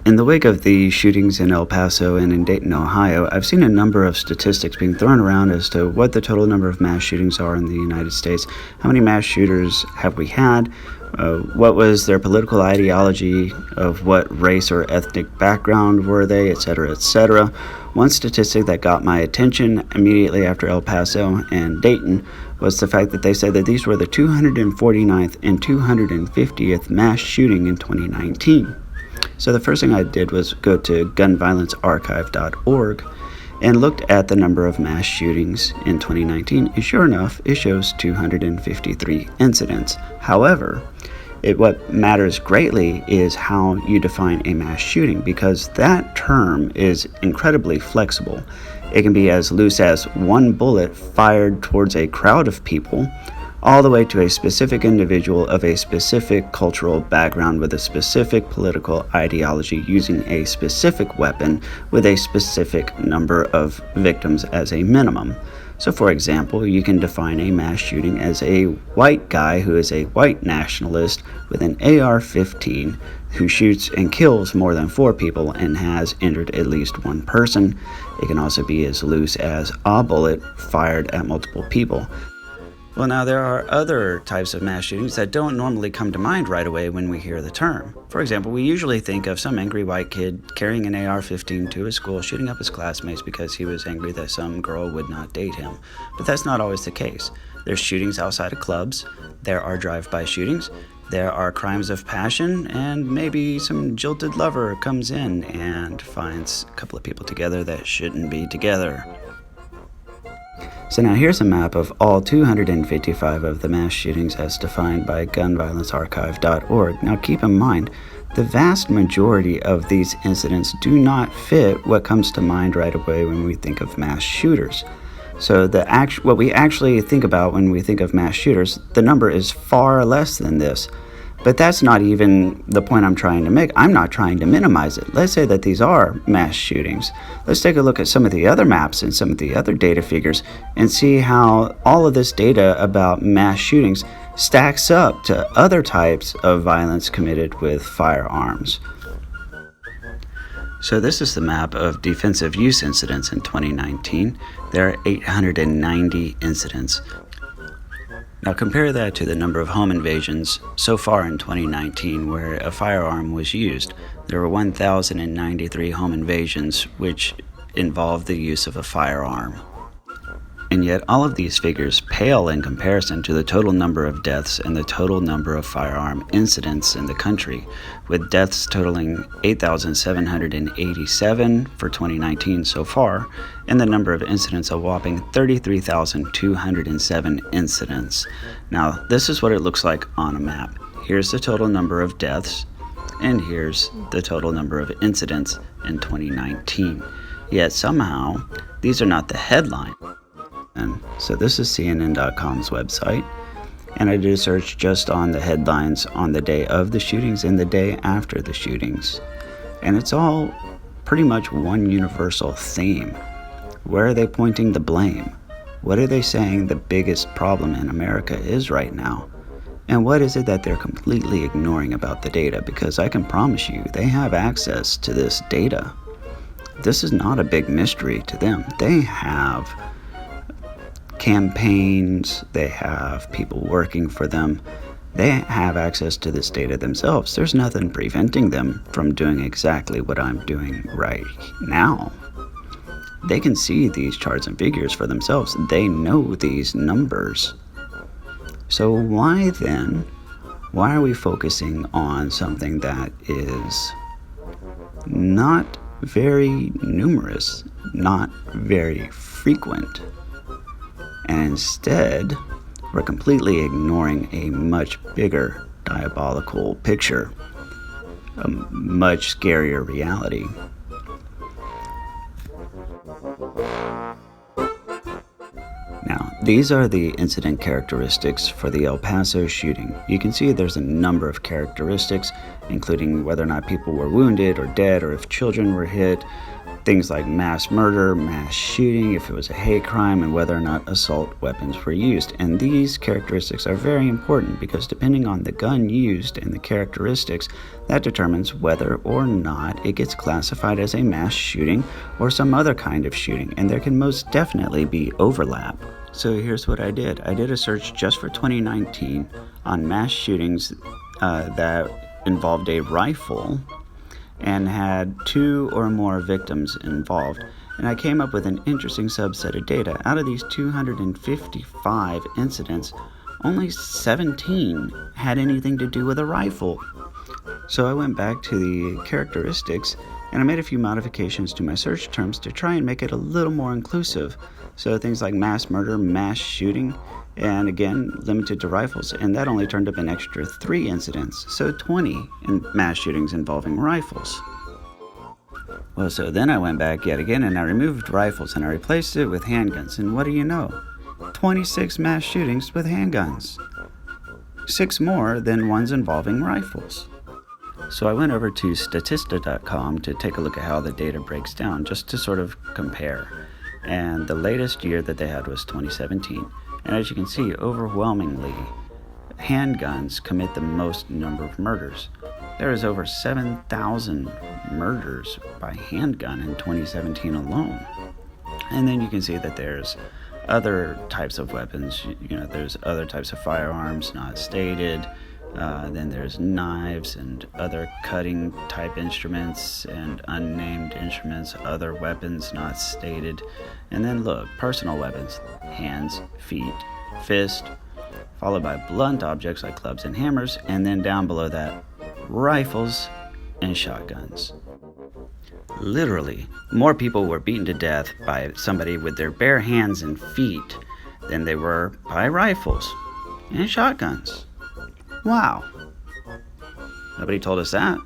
In the wake of the shootings in El Paso and in Dayton, Ohio, I've seen a number of statistics being thrown around as to what the total number of mass shootings are in the United States. How many mass shooters have we had? What was their political ideology? Of what race or ethnic background were they, etc., etc. One statistic that got my attention immediately after El Paso and Dayton was the fact that they said that these were the 249th and 250th mass shooting in 2019. So the first thing I did was go to gunviolencearchive.org and looked at the number of mass shootings in 2019, and sure enough, it shows 253 incidents. However, what matters greatly is how you define a mass shooting, because that term is incredibly flexible. It can be as loose as one bullet fired towards a crowd of people, all the way to a specific individual of a specific cultural background with a specific political ideology using a specific weapon with a specific number of victims as a minimum. So for example, you can define a mass shooting as a white guy who is a white nationalist with an AR-15 who shoots and kills more than 4 people and has injured at least 1 person. It can also be as loose as a bullet fired at multiple people. Well, now there are other types of mass shootings that don't normally come to mind right away when we hear the term. For example, we usually think of some angry white kid carrying an AR-15 to his school, shooting up his classmates because he was angry that some girl would not date him. But that's not always the case. There's shootings outside of clubs, there are drive-by shootings, there are crimes of passion, and maybe some jilted lover comes in and finds a couple of people together that shouldn't be together. So now here's a map of all 255 of the mass shootings as defined by gunviolencearchive.org. Now keep in mind, the vast majority of these incidents do not fit what comes to mind right away when we think of mass shooters. So what we actually think about when we think of mass shooters, the number is far less than this. But that's not even the point I'm trying to make. I'm not trying to minimize it. Let's say that these are mass shootings. Let's take a look at some of the other maps and some of the other data figures and see how all of this data about mass shootings stacks up to other types of violence committed with firearms. So this is the map of defensive use incidents in 2019. There are 890 incidents. Now compare that to the number of home invasions so far in 2019 where a firearm was used. There were 1,093 home invasions which involved the use of a firearm. And yet all of these figures pale in comparison to the total number of deaths and the total number of firearm incidents in the country, with deaths totaling 8,787 for 2019 so far, and the number of incidents a whopping 33,207 incidents. Now, this is what it looks like on a map. Here's the total number of deaths, and here's the total number of incidents in 2019. Yet somehow, these are not the headline. And so this is CNN.com's website, and I did a search just on the headlines on the day of the shootings and the day after the shootings. And it's all pretty much one universal theme. Where are they pointing the blame? What are they saying the biggest problem in America is right now? And what is it that they're completely ignoring about the data? Because I can promise you, they have access to this data. This is not a big mystery to them. They have campaigns, they have people working for them, they have access to this data themselves. There's nothing preventing them from doing exactly what I'm doing right now. They can see these charts and figures for themselves. They know these numbers. So why are we focusing on something that is not very numerous, not very frequent? And instead, we're completely ignoring a much bigger diabolical picture, a much scarier reality. Now, these are the incident characteristics for the El Paso shooting. You can see there's a number of characteristics, including whether or not people were wounded or dead, or if children were hit, things like mass murder, mass shooting, if it was a hate crime, and whether or not assault weapons were used. And these characteristics are very important because depending on the gun used and the characteristics, that determines whether or not it gets classified as a mass shooting or some other kind of shooting. And there can most definitely be overlap. So here's what I did. I did a search just for 2019 on mass shootings that involved a rifle and had 2 or more victims involved. And I came up with an interesting subset of data. Out of these 255 incidents, only 17 had anything to do with a rifle. So I went back to the characteristics and I made a few modifications to my search terms to try and make it a little more inclusive. So things like mass murder, mass shooting, and again, limited to rifles, and that only turned up an extra 3 incidents, so 20 in mass shootings involving rifles. Well, so then I went back yet again and I removed rifles and I replaced it with handguns, and what do you know? 26 mass shootings with handguns. 6 more than ones involving rifles. So I went over to Statista.com to take a look at how the data breaks down, just to sort of compare. And the latest year that they had was 2017. And as you can see, overwhelmingly, handguns commit the most number of murders. There is over 7,000 murders by handgun in 2017 alone. And then you can see that there's other types of weapons. There's other types of firearms not stated. Then there's knives and other cutting type instruments and unnamed instruments, other weapons not stated. And then look, personal weapons, hands, feet, fist, followed by blunt objects like clubs and hammers, and then down below that, rifles and shotguns. Literally, more people were beaten to death by somebody with their bare hands and feet than they were by rifles and shotguns. Wow. Nobody told us that.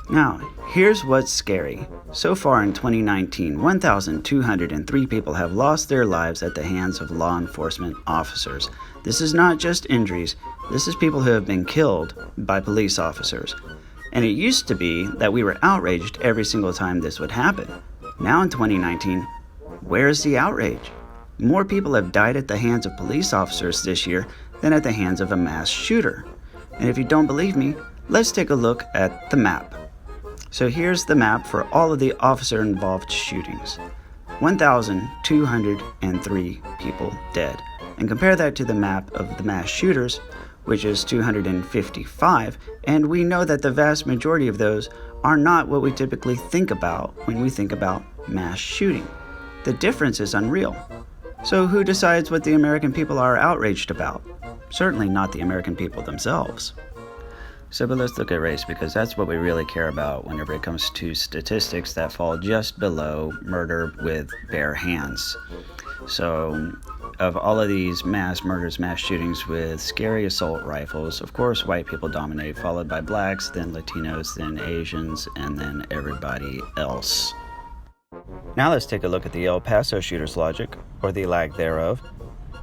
Now, here's what's scary. So far in 2019, 1,203 people have lost their lives at the hands of law enforcement officers. This is not just injuries. This is people who have been killed by police officers. And it used to be that we were outraged every single time this would happen. Now in 2019, where's the outrage? More people have died at the hands of police officers this year than at the hands of a mass shooter. And if you don't believe me, let's take a look at the map. So here's the map for all of the officer-involved shootings. 1,203 people dead. And compare that to the map of the mass shooters, which is 255, and we know that the vast majority of those are not what we typically think about when we think about mass shooting. The difference is unreal. So who decides what the American people are outraged about? Certainly not the American people themselves. But let's look at race, because that's what we really care about whenever it comes to statistics that fall just below murder with bare hands. So of all of these mass murders, mass shootings with scary assault rifles, of course white people dominate, followed by blacks, then Latinos, then Asians, and then everybody else. Now let's take a look at the El Paso shooter's logic, or the lack thereof.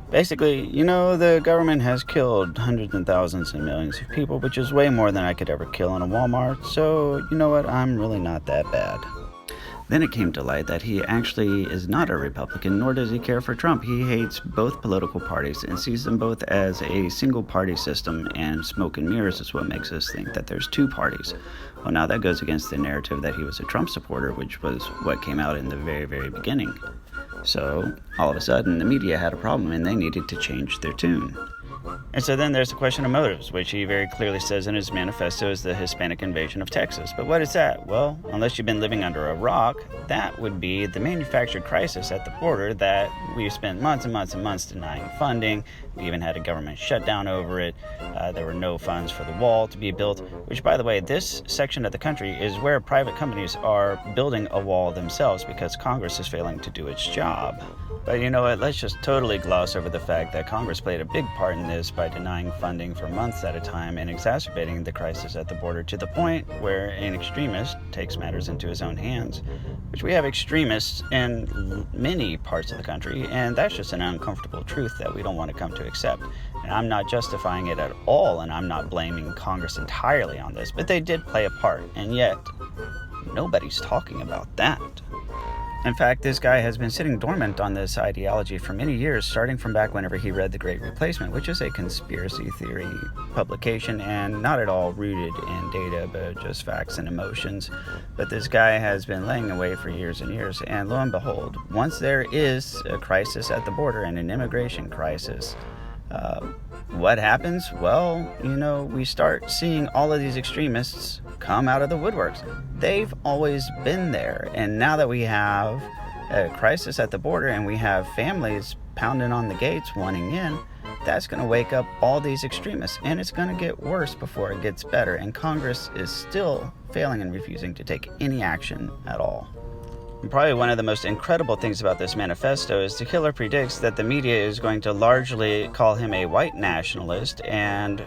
Basically, the government has killed hundreds and thousands and millions of people, which is way more than I could ever kill in a Walmart, so you know what, I'm really not that bad. Then it came to light that he actually is not a Republican, nor does he care for Trump. He hates both political parties and sees them both as a single party system, and smoke and mirrors is what makes us think that there's 2 parties. Well, now that goes against the narrative that he was a Trump supporter, which was what came out in the very, very beginning. So all of a sudden the media had a problem and they needed to change their tune. And so then there's the question of motives, which he very clearly says in his manifesto is the Hispanic invasion of Texas. But what is that? Well, unless you've been living under a rock, that would be the manufactured crisis at the border that we spent months and months and months denying funding. We even had a government shutdown over it. There were no funds for the wall to be built, which, by the way, this section of the country is where private companies are building a wall themselves because Congress is failing to do its job. But you know what, let's just totally gloss over the fact that Congress played a big part in this by denying funding for months at a time and exacerbating the crisis at the border to the point where an extremist takes matters into his own hands, which we have extremists in many parts of the country, and that's just an uncomfortable truth that we don't want to come to accept. And I'm not justifying it at all, and I'm not blaming Congress entirely on this, but they did play a part, and yet Nobody's talking about that. In fact, this guy has been sitting dormant on this ideology for many years, starting from back whenever he read The Great Replacement, which is a conspiracy theory publication and not at all rooted in data, but just facts and emotions. But this guy has been laying away for years and years, and lo and behold, once there is a crisis at the border and an immigration crisis, what happens? Well, we start seeing all of these extremists come out of the woodworks. They've always been there. And now that we have a crisis at the border and we have families pounding on the gates wanting in, that's going to wake up all these extremists. And it's going to get worse before it gets better. And Congress is still failing and refusing to take any action at all. And probably one of the most incredible things about this manifesto is the killer predicts that the media is going to largely call him a white nationalist and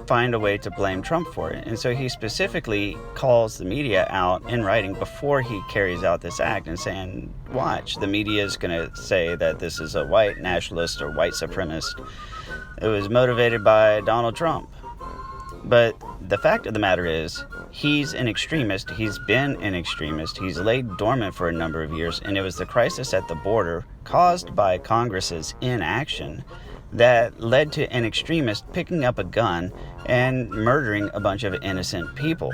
find a way to blame Trump for it. And so he specifically calls the media out in writing before he carries out this act and saying, watch, the media is going to say that this is a white nationalist or white supremacist. It was motivated by Donald Trump. But the fact of the matter is, he's an extremist. He's been an extremist. He's laid dormant for a number of years. And it was the crisis at the border caused by Congress's inaction that led to an extremist picking up a gun and murdering a bunch of innocent people.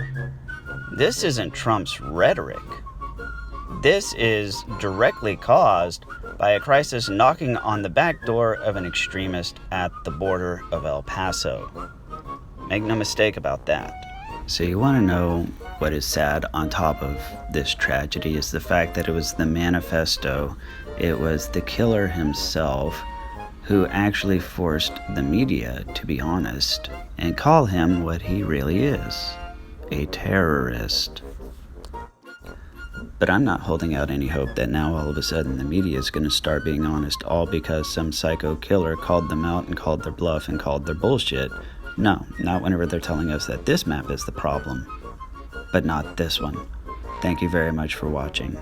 This isn't Trump's rhetoric. This is directly caused by a crisis knocking on the back door of an extremist at the border of El Paso. Make no mistake about that. So you want to know what is sad on top of this tragedy is the fact that it was the manifesto, it was the killer himself who actually forced the media to be honest and call him what he really is, a terrorist. But I'm not holding out any hope that now all of a sudden the media is going to start being honest all because some psycho killer called them out and called their bluff and called their bullshit. No, not whenever they're telling us that this map is the problem, but not this one. Thank you very much for watching.